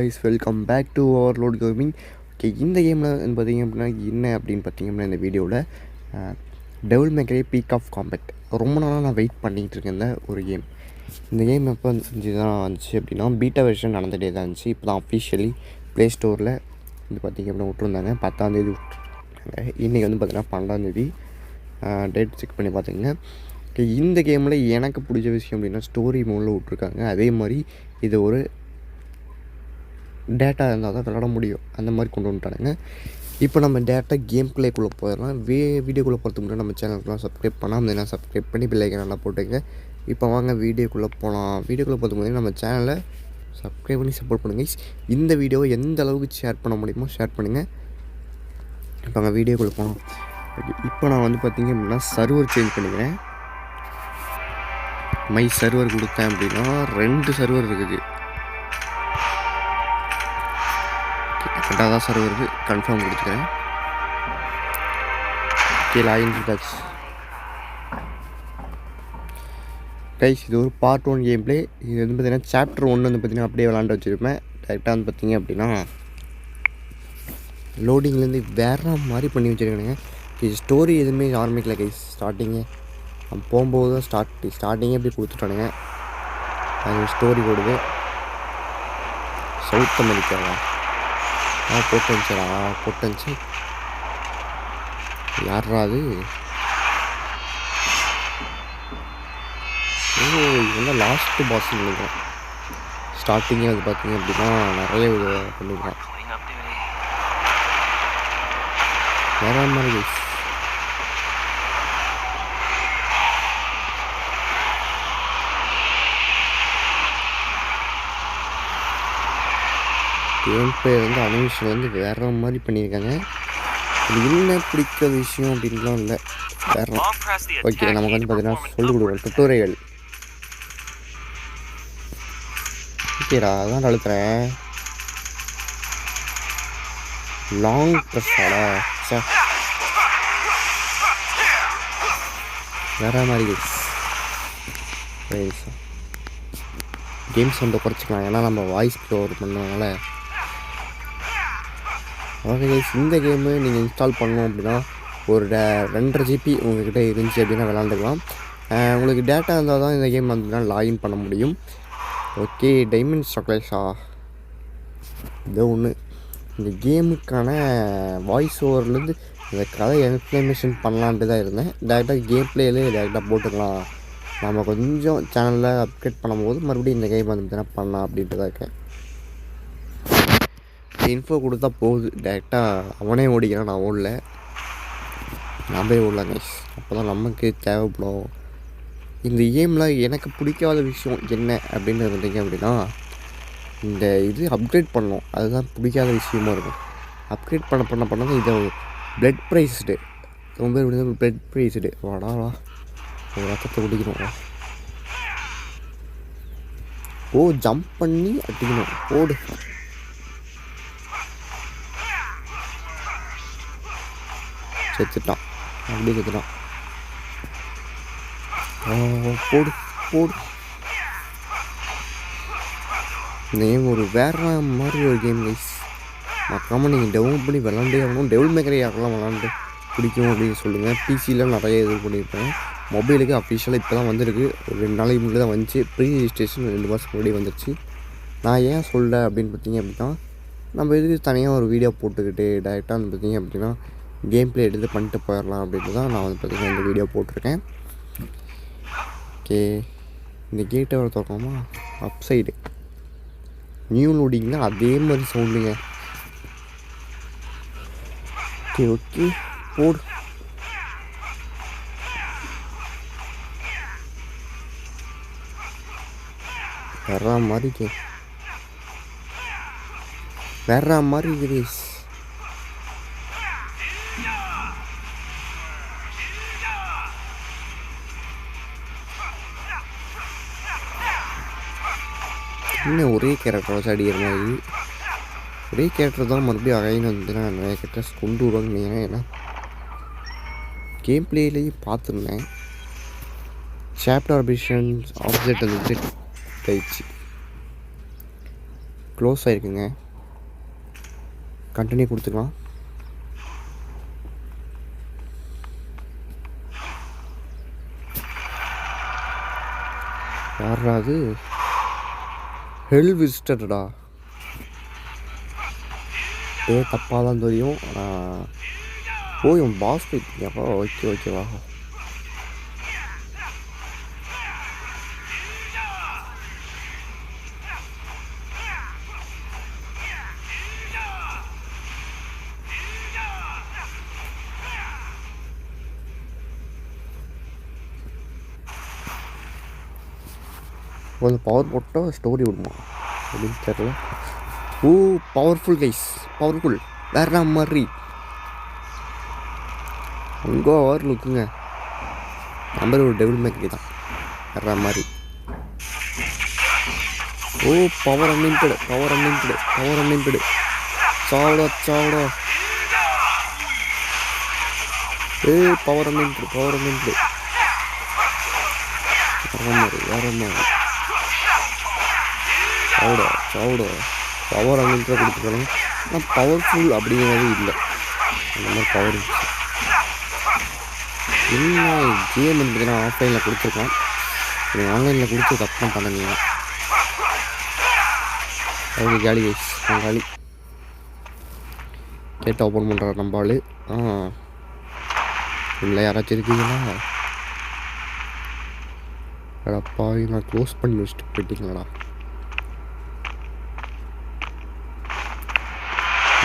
guys, welcome back to Overload Gaming. Okay, இந்த கேமில் வந்து பார்த்திங்க அப்படின்னா என்ன அப்படின்னு பார்த்திங்கன்னா இந்த வீடியோவில் டெவில் மேக்கரே பீக் ஆஃப் காம்பேக்ட் ரொம்ப நாளாக நான் வெயிட் பண்ணிகிட்டு இருக்கேன். இந்த ஒரு கேம் இந்த கேம் எப்போ செஞ்சு தான் வந்துச்சு அப்படின்னா பீட்டா வெர்ஷன் நடந்துகிட்டே தான் இருந்துச்சு. இப்போ தான் அஃபிஷியலி ப்ளே ஸ்டோரில் வந்து பார்த்திங்க அப்படின்னா விட்டுருந்தாங்க. 10ஆம் தேதி விட்டுருந்தாங்க. இன்றைக்கி வந்து பார்த்திங்கன்னா 12ஆம் தேதி டேட் செக் பண்ணி பார்த்திங்கன்னா இந்த கேமில் எனக்கு பிடிச்ச விஷயம் அப்படின்னா ஸ்டோரி மோடில் விட்ருக்காங்க. அதே மாதிரி இது ஒரு டேட்டா இருந்தால் தான் விளாட முடியும், அந்த மாதிரி கொண்டு வந்துட்டானுங்க. இப்போ நம்ம டேட்டா கேம் பிளேக்குள்ளே போயிடலாம். வீடியோக்குள்ளே போகிறதுக்கு முன்னாடி நம்ம சேனலுக்குலாம் சப்ஸ்கிரைப் பண்ணால் நான் சப்ஸ்கிரைப் பண்ணி பிள்ளைக்கு நல்லா போட்டுங்க. இப்போ வாங்க வீடியோக்குள்ளே போகலாம். வீடியோக்குள்ளே போகிறதுக்கு முன்னாடி நம்ம சேனலை சப்ஸ்கிரைப் பண்ணி சப்போர்ட் பண்ணுங்கள். இந்த வீடியோவை எந்த அளவுக்கு ஷேர் பண்ண முடியுமோ ஷேர் பண்ணுங்கள். இப்போ அங்கே வீடியோக்குள்ளே போகலாம். இப்போ நான் வந்து பார்த்திங்க அப்படின்னா சர்வர் சேஞ்ச் பண்ணிக்கிறேன். மை சர்வர் கொடுத்தேன் அப்படின்னா 2 சர்வர் இருக்குது. ரெண்டாவது சர்வருக்கு கன்ஃபார்ம் கொடுத்துக்கிறேன். கீழே ஆகிடுச்சு கைஸ். இது ஒரு பார்ட் 1 கேம் பிளே. இது வந்து பார்த்திங்கன்னா சாப்டர் 1 வந்து பார்த்திங்கன்னா அப்படியே விளாண்டு வச்சுருப்பேன். டேரெக்டாக வந்து பார்த்திங்க அப்படின்னா லோடிங்லேருந்து வேறு மாதிரி பண்ணி வச்சுருக்கானுங்க. இது ஸ்டோரி எதுவுமே ஆரம்பிக்கல கைஸ். ஸ்டார்டிங்கே நம்ம போகும்போது தான் ஸ்டார்டிங்கே எப்படி கொடுத்துட்டானுங்க. அது ஸ்டோரி போடுது. சவுத் அமெரிக்காவா போட்டன்ச்சு யாரா அது? இதெல்லாம் லாஸ்ட்டு பாஸ் நினைக்கிறேன். ஸ்டார்டிங்கே அது பார்த்தீங்க அப்படின்னா நிறைய இது பண்ணியிருக்கேன். வேற மாதிரி கேம் பிளே வந்து அனிமேஷன் வந்து வேறு மாதிரி பண்ணியிருக்காங்க. இது என்ன பிடிக்க விஷயம் அப்படின்லாம் இல்லை, வேறு. ஓகே, நமக்கு வந்து பார்த்தீங்கன்னா சொல்லிக் கொடுக்குறோம் டுட்டோரியல். ஓகேடா, அதான் அழுத்துறேன். லாங் ப்ரெஸ்ஸாடா சார், வேறு மாதிரி கேம்ஸ் வந்து குறைச்சிக்கலாம். ஏன்னா நம்ம வாய்ஸ் க்ளோர் பண்ணுறதுனால. ஓகே கைஸ், இந்த கேமு நீங்கள் இன்ஸ்டால் பண்ணணும் அப்படின்னா ஒரு 2.5 GB உங்கள்கிட்ட இருந்துச்சு அப்படின்னா விளாண்டுக்கலாம். உங்களுக்கு டேட்டா இருந்தால் தான் இந்த கேம் வந்து லாகின் பண்ண முடியும். ஓகே, டைமண்ட் சாக்லேட்ஸா இதோ ஒன்று. இந்த கேமுக்கான வாய்ஸ் ஓவர்லேருந்து இந்த கதை எக்ஸ்ப்ளனேஷன் பண்ணலான்ட்டு தான் இருந்தேன். டேரெக்டாக கேம் பிளேயிலே டேரெக்டாக போட்டுக்கலாம். நம்ம கொஞ்சம் சேனலில் அப்டேட் பண்ணும்போது மறுபடியும் இந்த கேம் வந்து பண்ணலாம் அப்படின்ட்டு தான் இருக்கேன். இன்ஃபோ கொடுத்தா போகுது, டேரெக்டாக அவனே ஓடிக்கிறான், நான் ஓடல. நான் போய் ஓடலாம் கைஸ், அப்போ தான் நமக்கு தேவைப்படும். இந்த கேமில் எனக்கு பிடிக்காத விஷயம் என்ன அப்படின்னு இருந்தீங்க அப்படின்னா இந்த இது அப்கிரேட் பண்ணணும், அதுதான் பிடிக்காத விஷயமா இருக்கும். அப்கிரேட் பண்ண தான் இது பிளட் ப்ரைஸ்டு. ரொம்ப பேர் பிளட் ப்ரைஸ்டு. வாடா ஒரு ரத்தத்தை குடிக்கணும். ஜம்ப் பண்ணி அடிக்கணும். போடு, செத்துட்டான். அப்படியே செத்துட்டான். போடு. இந்த கேம் ஒரு வேறு மாதிரி ஒரு கேம் கைஸ். மறக்காமல் நீங்கள் டவுன்லோட் பண்ணி விளாண்டே ஆகணும். டெவில் மேக்கரை யாரெல்லாம் விளாண்டு பிடிக்கும் அப்படின்னு சொல்லுங்கள். பிசியில் நிறைய இது பண்ணியிருப்பேன். மொபைலுக்கு அஃபிஷியலாக இப்போ தான் வந்திருக்கு. ஒரு 2 நாளைக்கு முன்னாடி தான் வந்துச்சு. ப்ரீ ரெஜிஸ்ட்ரேஷன் 2 மாதம் முன்னாடி வந்துருச்சு. நான் ஏன் சொல்ல அப்படின்னு பார்த்தீங்க அப்படின்னா நம்ம இதுக்கு தனியாக ஒரு வீடியோ போட்டுக்கிட்டு டேரெக்டாக வந்து பார்த்தீங்க அப்படின்னா கேம் பிளே எடுத்து பண்ணிட்டு போயிடலாம் அப்படின்ட்டு தான் நான் வந்து பார்த்திங்கன்னா இந்த வீடியோ போட்டிருக்கேன். ஓகே, இந்த கேட்டை வர திறக்கணுமா? அப் சைடு நியூ லோடிங்னா அதே மாதிரி சவுண்டுங்க. ஓகே போடு. வேற மாதிரி இருக்குது. இன்னும் ஒரே கேரக்டர் வச்சு அடிக்கிற மாதிரி. ஒரே கேரக்டர் தான் மறுபடியும் அகைன்னு வந்துன்னா நிறைய கேரக்டர்ஸ் கொண்டு வருவாங்கன்னு நினைக்கிறேன். ஏன்னா கேம் பிளேலேயும் பார்த்துருந்தேன். சாப்டர் ஆப்ஷன்ஸ் ஆப்ஜெக்ட் வந்துட்டு போயிடுச்சு. க்ளோஸ் ஆகிருக்குங்க. கண்டினியூ கொடுத்துக்கலாம். யாராவது ஹெல் விசிட்டடா தப்பாக தான் தெரியும். என் பாஸ் போய்க்கியாப்பா. ஓகேவா. கொஞ்சம் பவர் போட்டால் ஸ்டோரி விடுமா அப்படின்னு தெரியல. பவர்ஃபுல் கைஸ், பவர்ஃபுல் வேற மாதிரி. அங்கே ஓவர் லுக்குங்க. நம்பர் ஒரு டெவில் மேக்கரி தான் வேற மாதிரி. Power unlimited. சாவடா பவர் அன்லிமிட்டடு வேற மாதிரி. சாவடா பவர் அன்லிமிட்டடாக கொடுத்துருக்காங்க. ஆனால் பவர்ஃபுல் அப்படிங்கிறது இல்லை. அந்த மாதிரி பவர் இருந்துச்சு. இன்னும் கேம் பார்த்தீங்கன்னா ஆஃப்லைனில் கொடுத்துருக்கலாம். நீங்கள் ஆன்லைனில் கொடுத்து தப்பு பண்ணுங்க. அவங்க காலி கைஸ், காலி கேட்டு ஓப்பன் பண்ணுறாரு நம்ம ஆள். இல்லை யாராச்சும் இருக்கீங்களா? அடப்பா, நான் க்ளோஸ் பண்ணி வச்சுட்டு போயிட்டீங்களாடா.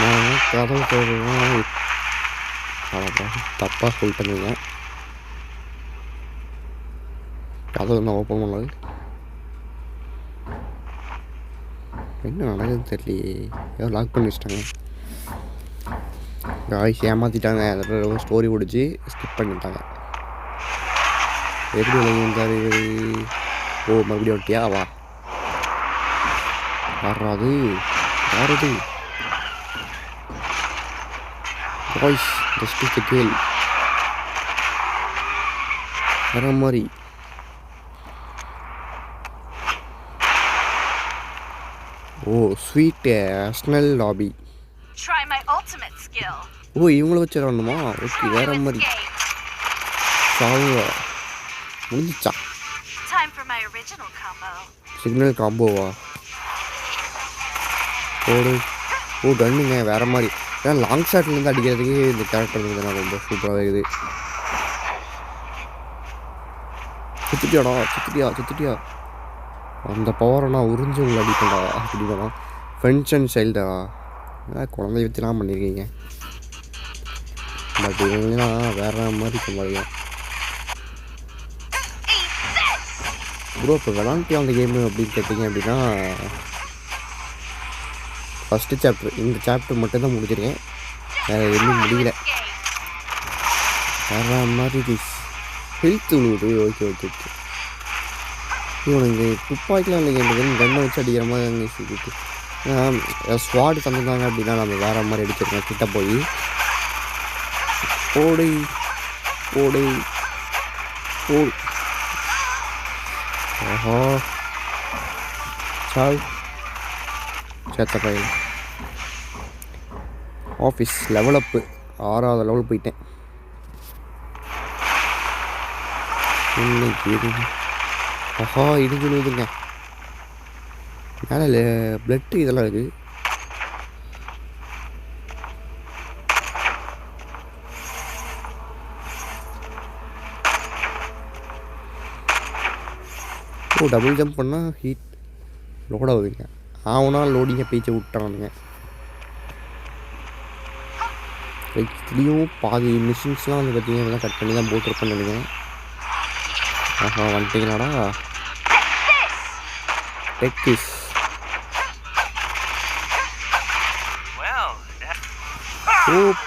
நான் கதவு போடுறேன். தப்பாக சொல்லிட்டேங்க. கதவு நான் ஓப்பன் பண்ணாது. என்ன நடக்குதுன்னு தெரியலையே. ஏதோ லாக் பண்ணி வச்சிட்டாங்க. காய்ஸ் ஏமாற்றிட்டாங்க. அதில் ஸ்டோரி பிடிச்சி ஸ்கிப் பண்ணிட்டாங்க. எப்படி விளையாண்டாரு? மறுபடியும் ஒட்டியா வா. யாராது காய்ஸ் ஜஸ்ட் கேள் வர மாதிரி. ஸ்வீட் அஸ்னல் லாபி. இவங்கள வச்சு வரணுமா? ஓகே, வேற மாதிரி. முடிஞ்சிச்சா? சிக்னல் காம்போவா? கன்னுங்க வேற மாதிரி. ஏன்னா லாங் ஷாட்லேருந்து அடிக்கிறதுக்கு இந்த கேரக்டர் இருந்ததுன்னா ரொம்ப சூப்பராக இருக்குது. சுத்திட்டியா அந்த பவரை நான் உறிஞ்சு உங்களை அடிப்பேன்டா. அப்படின்னா ஃப்ரெண்ட்ஸ் அண்ட் சைல்டா குழந்தைய வச்சுலாம் பண்ணியிருக்கீங்க. பட் இவங்கலாம் வேற மாதிரி சம்பாதிங்க ப்ரோ. இப்போ விளாண்டியா அந்த கேமு அப்படின்னு கேட்டிங்க அப்படின்னா ஃபஸ்ட்டு சாப்டர், இந்த சாப்டர் மட்டும்தான் முடிஞ்சிருக்கேன். வேறு எதுவும் முடியல. வேற மாதிரி ஹெல்த் விழுவுது. ஓகே. இவனுக்கு துப்பாக்கிலாம் இல்லைங்க. இந்த கண்ணை வச்சு அடிக்கிற மாதிரி அங்கே சுற்றிட்டு ஸ்வாட் தந்துருந்தாங்க அப்படின்னா நம்ம வேறு மாதிரி அடிச்சிருக்கோம். கிட்ட போய் ஓடு ஆஹா சால் சேத்த பையன். ஆஃபீஸ் லெவலப்பு 6வது லெவல் போயிட்டேன். இன்னைக்கு இடுதுங்க மேலே பிளட்டு இதெல்லாம் இருக்குது. டபுள் ஜம்ப் பண்ணால் ஹீட் லோட் ஆகுதுங்க. ஆகுனா லோடிங்க பேச்சை விட்டானுங்க. இதுலேயும் பாதி மிஷின்ஸ்லாம் வந்து பார்த்தீங்கன்னா இதெல்லாம் கட் பண்ணி தான் போட்டிருப்பேன்னு நினைக்கிறேன். வந்துட்டீங்களாடா டெக்கிஸ்.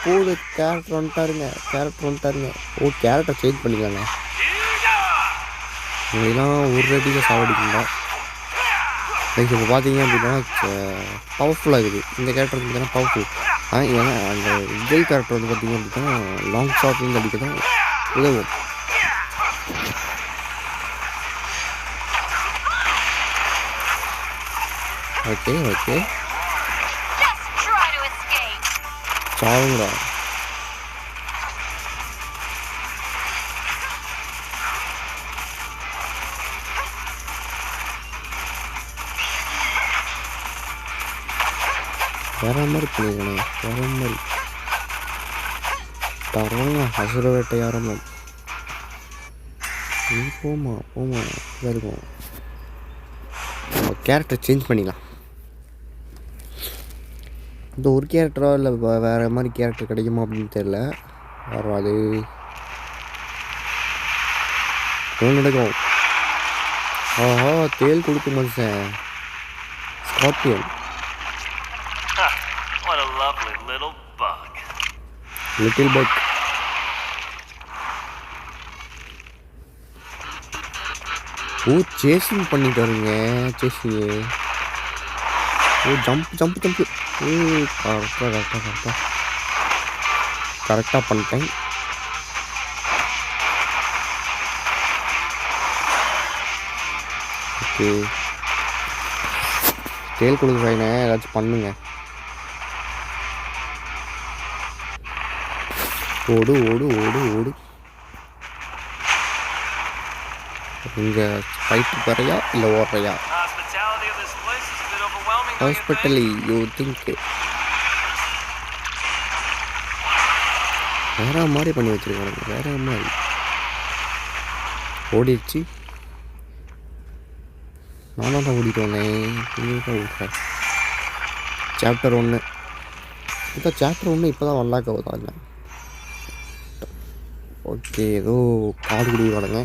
போது கேரக்டர் வந்துட்டாருங்க. கேரக்டர் சேஞ்ச் பண்ணிக்கலாங்க. உங்களெல்லாம் ஒரு அடியில் சாவடிக்குங்களா? இப்போ பார்த்தீங்க அப்படின்னா பவர்ஃபுல்லாக இருக்குது. இந்த கேரக்டர் வந்து பார்த்தீங்கன்னா பவர்ஃபுல். ஏன்னா அந்த விஜய் கேரக்டர் வந்து பார்த்திங்க அப்படின்னா லாங் ஷாட்லேருந்து அடிக்க தான் உதவும். ஓகே ஓகே சாவுங்கடா. வேற மாதிரி பண்ணிக்கணும், வேற மாதிரி தரோங்க அசுர வேட்டையாரமும். நீ போமா போமா இருக்கும். கேரக்டர் சேஞ்ச் பண்ணிக்கலாம். இந்த ஒரு கேரக்டரா இல்லை வேறு மாதிரி கேரக்டர் கிடைக்குமா அப்படின்னு தெரில. வேறு அது நடக்கும். ஆஹா தேல் கொடுக்கும் மனுஷன். ஸ்கார்பியன். Little bug. ஓ சேசிங் பண்ணிட்டாருங்க. சேசிங்கு. ஓ ஜம்ப் ஜம்ப் ஜம்ப்பு. ஓ கரெக்டாக பண்ணிட்டேன். ஓகே தேல் கொடுக்குறாங்க, ஏதாச்சும் பண்ணுங்க. ஓடு ஓடு ஓடு ஓடு. இங்கே ஃபைட்டு வரையா இல்லை ஓடுறையா? ஹாஸ்பிட்டலி யூ திங்க் வேற மாதிரி பண்ணி வச்சுருக்காங்க. வேற மாதிரி ஓடிடுச்சு. நான் தான் ஓடிட்டு வந்தேன். தான் ஓடுறேன். சாப்டர் 1 இப்போ சாப்டர் 1 இப்போ தான் வரலாக்க போதா இல்லை? ஓகே ஏதோ காடு கொடுக்குறானுங்க.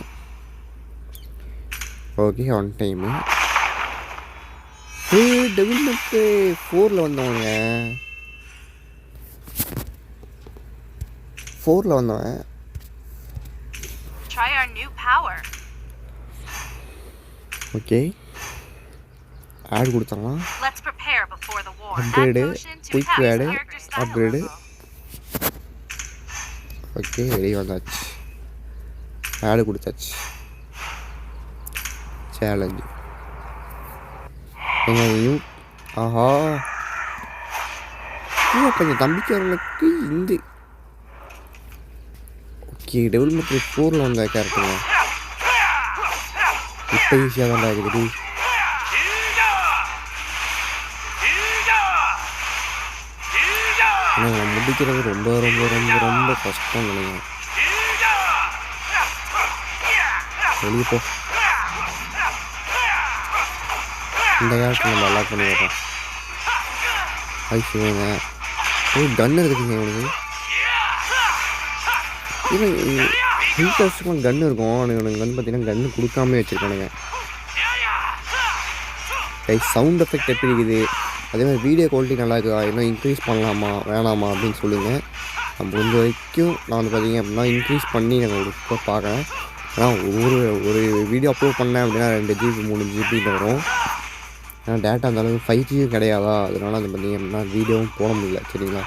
Okay one time. டெவலப்மெண்ட்டு 4ல் வந்தவங்க. 4ல் வந்தவன். ஓகே ஆட் கொடுத்தாங்க. Upgrade quick add upgrade. Okay ready வந்தாச்சு. ஆடு கொடுத்தாச்சு. சேலஞ்சு எங்கேயும். ஆஹா கொஞ்சம் தம்பிக்காரர்களுக்கு இந்த ஓகே டெவலப்மெண்ட் 4ல் வந்த கேரக்டருங்க. இப்போ ஈஸியாக தான் இருக்குது. ஆனால் முடிக்கிறது ரொம்ப ரொம்ப ரொம்ப ரொம்ப கஷ்டம் நினைக்கிறேன். வெளியே போ. இந்த கேரக்டர் நம்ம அலாக் பண்ணி வைப்போம். ஐசிங்க கன் இருக்குதுங்க இவனுக்கு. இவன் ஹில்டர்ஸ்க்குலாம் கன் இருக்கும். இவனுக்கு கன் பார்த்தீங்கன்னா கன்று கொடுக்காம வச்சுருக்கானுங்க. சவுண்ட் எஃபெக்ட் எப்படி இருக்குது, அதே மாதிரி வீடியோ குவாலிட்டி நல்லா இருக்குதா, இன்னும் இன்க்ரீஸ் பண்ணலாமா வேணாமா அப்படின்னு சொல்லுங்கள். நான் முடிஞ்ச வரைக்கும் நான் வந்து பார்த்திங்க அப்படின்னா இன்க்ரீஸ் பண்ணி நாங்கள் ஒரு பார்க்குறேன். ஏன்னா ஒரு வீடியோ அப்லோட் பண்ணேன் அப்படின்னா 2 GB 3 GB வரும். ஏன்னா டேட்டா அந்தளவுக்கு 5G கிடையாதா, அதனால் வந்து பார்த்திங்க அப்படின்னா வீடியோவும் போட முடியல. சரிங்களா?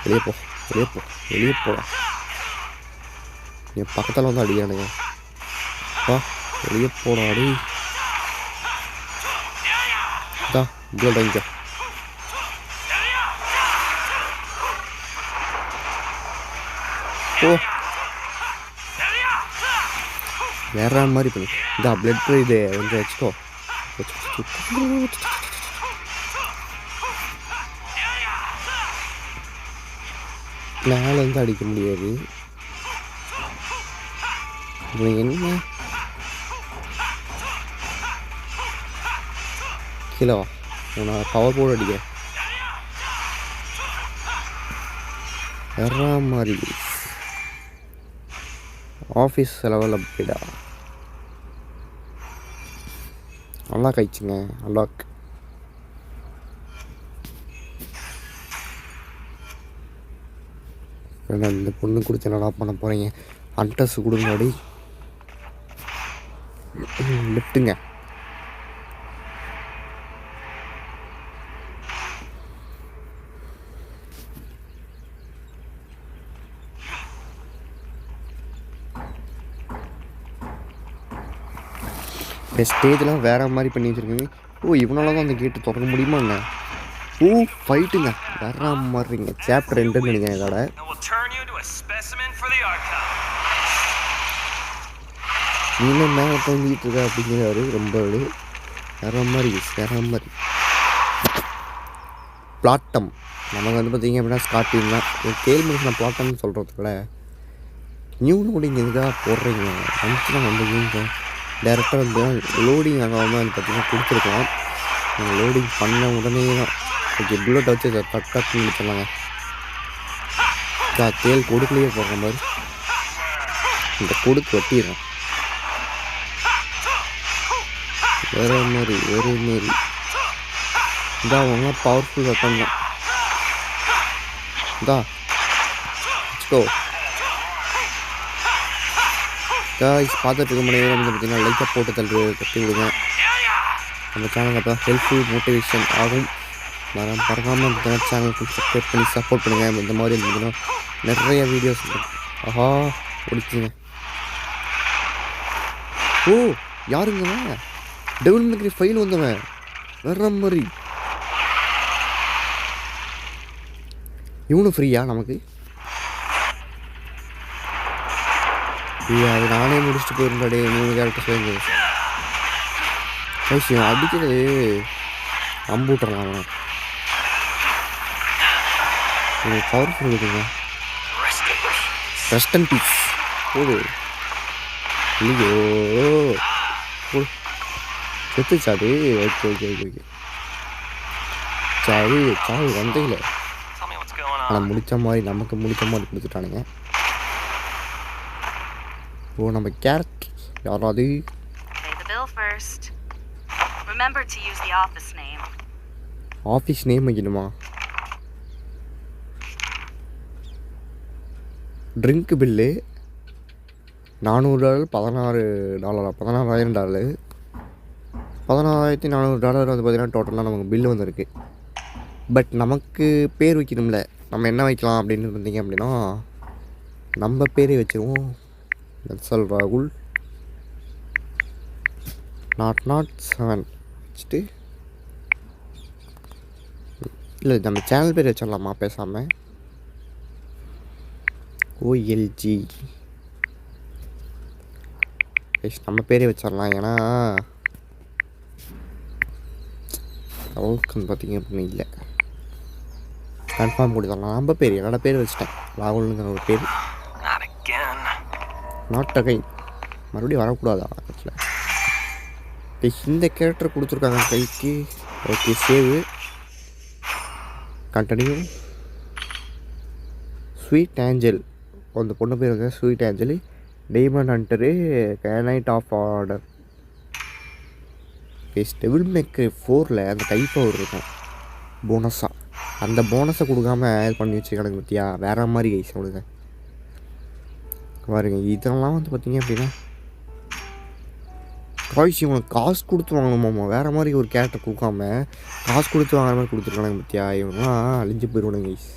வெளியே போ வெளியே போ வெளியே போடா. என் பக்கத்தில் வந்து அடிக்கிறானுங்க. வெளியே போடா அடி. இவ்வளோ டைங்க ஓ வேற மாதிரி பண்ணி இதா பிளட் இது வந்து வச்சுக்கோ. மேலே வந்து அடிக்க முடியாது. என்ன கீழே வா, நான் பவர் போர்டு அடிக்கிறேன். வேற மாதிரி ஆஃபீஸ் லெவல் அப்படிடா. அன்லாக் ஆயிடுச்சுங்க. அன்லாக் இந்த பொண்ணு கொடுத்து நல்லா பண்ண போகிறீங்க. அட்ரஸ் கொடுங்க. அடி லிஃப்ட்டுங்க. ஸ்டேஜ்லாம் வேறு மாதிரி பண்ணி வச்சுருக்கீங்க. ஓ இவனால தான் அந்த கேட்டு திறக்க முடியுமா என்ன? ஓ ஃபைட்டுங்க வேற மாதிரிங்க. சாப்டர் 2ன்னு நினைக்கிறேன் இதோட. நீங்களும் மேலே தங்கிட்டு இருக்கா அப்படிங்கிறாரு. ரொம்ப வேற மாதிரி வேற மாதிரி. பிளாட்டம் நமக்கு வந்து பார்த்திங்க அப்படின்னா ஸ்கார்பியன் தான். ஒரு கேள்வி நான் பிளாட்டம்னு சொல்கிறதுக்குள்ள நியூன்னு கூட இங்கே எதுக்காக போடுறீங்க வந்துச்சுன்னா வந்து டேரெக்டாக வந்து லோடிங் ஆகாமல் வந்து பார்த்திங்கன்னா கொடுத்துருக்கலாம். நீங்கள் லோடிங் பண்ண உடனே தான் ஓகே புல்லட்டை வச்சு டக்குன்னு முடிச்சிடலாங்க. தேல் கொடுக்கலையே போடுற மாதிரி இந்த கொடுக்கு வெட்டிடுறேன். வேறு மாதிரி இதா அவங்க பவர்ஃபுல் வெப்பன் தான். இதா வச்சுக்கோ காய்ஸ். பார்த்துட்டு இருக்க முடியாது வந்து பார்த்திங்கன்னா லைட்டாக போட்டு கட்டி விடுங்க. நம்ம சேனலுக்கு அப்போ ஹெல்ப்ஃபுல் மோட்டிவேஷன் ஆகும். பறக்காமல் சேனலுக்கு சப்ஸ்கிரைப் பண்ணி சப்போர்ட் பண்ணுங்கள். இந்த மாதிரி இருந்ததுன்னா நிறைய வீடியோஸ் ஆஹா பிடிக்குங்க. ஓ யாருங்க டெவில் மேக்கரி ஃபைல் வந்தவன் வேற மாதிரி. இவனும் ஃப்ரீயா நமக்கு? அது நானே முடிச்சுட்டு போயிருந்தாடே 3 கேரக்டர் சேர்ந்து. விஷயம் அடிக்கிறது அம்பூட்டுறலாம் அவனை. பவர்ஃபுல் இருக்குங்க. ரெஸ்ட் அண்ட் பீஸ் போடு. ஐயோ செத்துச்சாடு. ஓகே ஓகே ஓகே ஓகே சாவு வந்தையில் ஆனால் முடித்த மாதிரி நமக்கு முடித்த மாதிரி கொடுத்துட்டானுங்க. ஓ நம்ம கேரக்டர் யாராவது ஆஃபீஸ் நேம் வைக்கணுமா? ட்ரிங்க் பில்லு $400 $16,000 $16,400 வந்து பார்த்திங்கன்னா டோட்டலாக நமக்கு பில்லு வந்திருக்கு. பட் நமக்கு பேர் வைக்கணும்ல. நம்ம என்ன வைக்கலாம் அப்படின்னு இருந்தீங்க அப்படின்னா நம்ம பேரே வச்சுருவோம். நக்சல் ராகுல் 007 வச்சுட்டு இல்லை நம்ம சேனல் பேர் வச்சிடலாமா பேசாமல்? OLG நம்ம பேரே வச்சிடலாம். ஏன்னா அவளுக்கு பார்த்திங்க அப்படின்னு இல்லை கன்ஃபார்ம் கொடுத்துடலாம். நம்ம பேர் என்னோட பேர் வச்சுட்டேன் ராகுல்ங்கிற ஒரு பேர். நாட் அகைன் மறுபடியும் வரக்கூடாதா ஆக்சுவலாக. இந்த கேரக்டர் கொடுத்துருக்காங்க கைக்கு. Okay save continue. Sweet angel அந்த பொண்ணு பேர் வந்து Sweet Angel. Diamond hunter knight of order. Devil May Cry 4ல் அந்த கை பவர் இருக்கும் போனஸாக. அந்த போனஸை கொடுக்காம இது பண்ணி வச்சுருக்கானுங்க பற்றியா வேறு மாதிரி கைஸ் அவனுங்க பாருங்க. இதெல்லாம் வந்து பார்த்திங்க அப்படின்னா காய்ஸ் இவனுக்கு காசு கொடுத்து வாங்கணுமாம்மா. வேறு மாதிரி ஒரு கேரக்டர் கொடுக்காம காசு கொடுத்து வாங்குற மாதிரி கொடுத்துருக்கானுங்க பற்றியா. இவங்கெல்லாம் அழிஞ்சு போயிடுவானுங்க கைஸ்.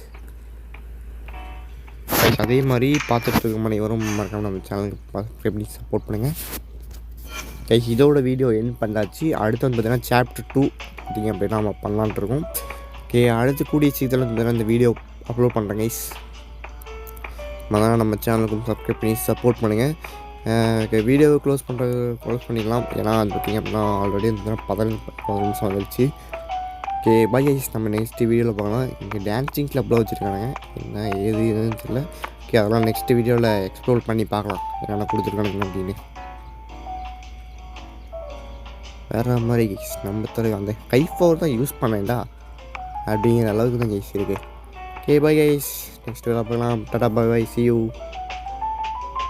அதே மாதிரி பார்த்துட்டு இருக்க மாதிரி வரும் மறக்காமல் நம்ம சேனலுக்கு சப்ஸ்கிரைப் பண்ணி சப்போர்ட் பண்ணுங்கள் கைஸ். இதோட வீடியோ எண்ட் பண்ணாச்சு. அடுத்து வந்து பார்த்திங்கன்னா சாப்டர் 2 பார்த்திங்க அப்படின்னா நம்ம பண்ணலான்ட்டு இருக்கோம். ஓகே அடுத்து கூடிய சீக்கிரத்தில் இந்த வீடியோ அப்லோட் பண்ணுறேன் கைஸ். அதனால் நம்ம சேனலுக்கும் சப்ஸ்கிரைப் பண்ணி சப்போர்ட் பண்ணுங்கள். வீடியோவை க்ளோஸ் பண்ணிடலாம். ஏன்னா அது பார்த்திங்க அப்படின்னா ஆல்ரெடி வந்து 15 நிமிஷம் வந்துருச்சு. Okay bye guys. நம்ம நெக்ஸ்ட் வீடியோவில் பார்க்கலாம். இங்கே டான்ஸிங் கிளப்பில் வச்சுருக்காங்க. என்ன எதுன்னு தெரியல. ஓகே அதெல்லாம் நெக்ஸ்ட் வீடியோவில் எக்ஸ்ப்ளோர் பண்ணி பார்க்கலாம் என்னென்ன கொடுத்துருக்கானுங்க அப்படின்னு. வேறு மாதிரி கைஸ் நம்ம தலைவர் அந்த கை பவர் தான் யூஸ் பண்ணேன்டா அப்படிங்கிற அளவுக்கு தான் கைஸ் இருக்குது. Okay bye guys. நெக்ஸ்ட் வீடியோவில் பார்க்கலாம். Tata bye bye see you.